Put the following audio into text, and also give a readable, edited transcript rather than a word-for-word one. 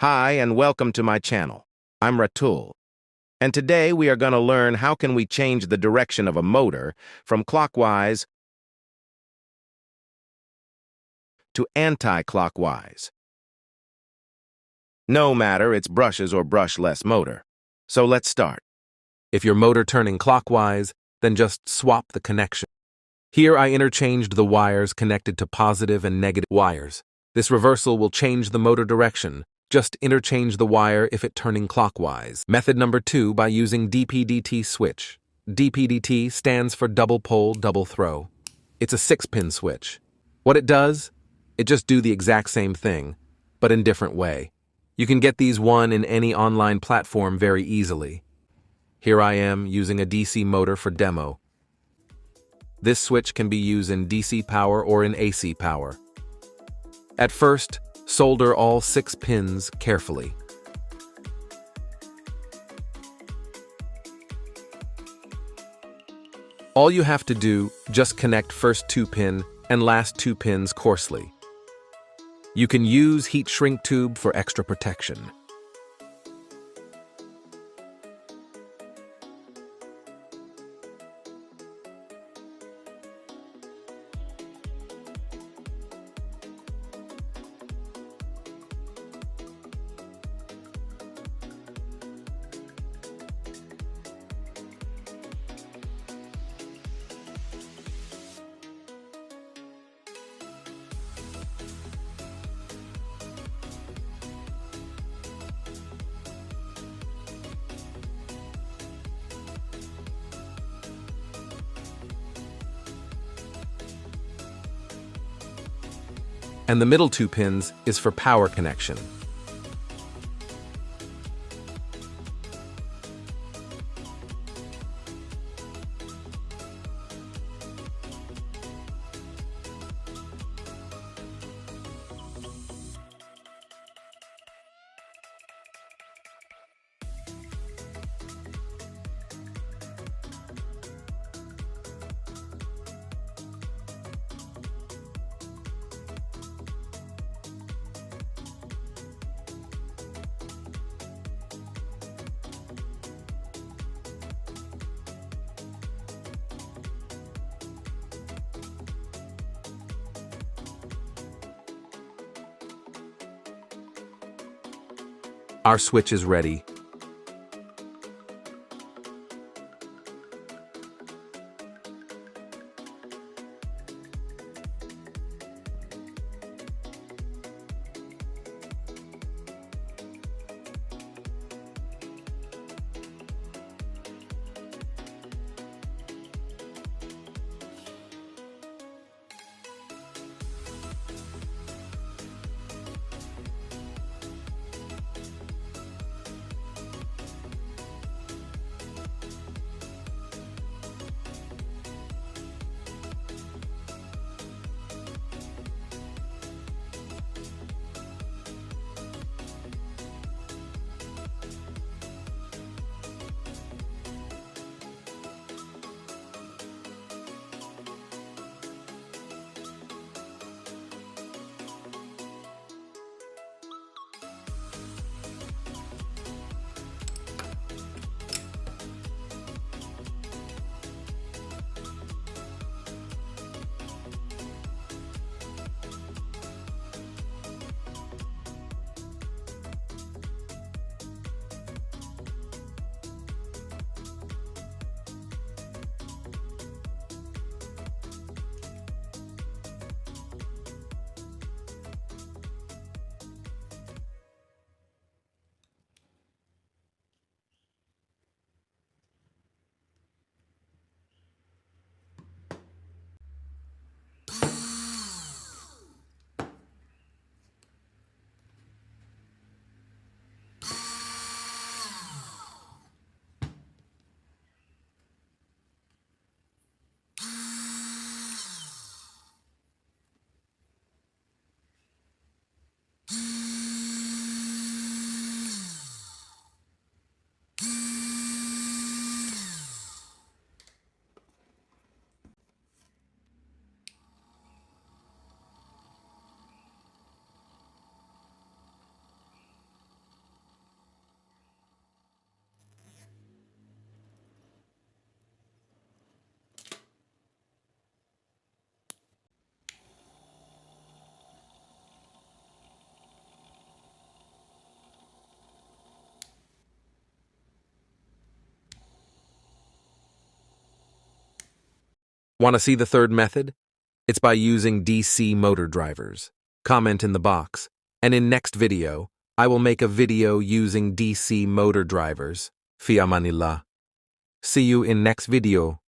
Hi, and welcome to my channel. I'm Ratul, and today we are going to learn how can we change the direction of a motor from clockwise to anti-clockwise. No matter it's brushes or brushless motor. So let's start. If your motor turning clockwise, then just swap the connection. Here I interchanged the wires connected to positive and negative wires. This reversal will change the motor direction. Just interchange the wire if it turning clockwise. Method number 2 by using DPDT switch. DPDT stands for double pole, double throw. It's a 6-pin switch. What it does? It just do the exact same thing, but in different way. You can get these one in any online platform very easily. Here I am using a DC motor for demo. This switch can be used in DC power or in AC power. At first, solder all 6 pins carefully. All you have to do, just connect first 2 pin and last 2 pins coarsely. You can use heat shrink tube for extra protection. And the middle 2 pins is for power connection. Our switch is ready. Want to see the third method? It's by using DC motor drivers. Comment in the box, and in next video, I will make a video using DC motor drivers. Fi amanillah. See you in next video.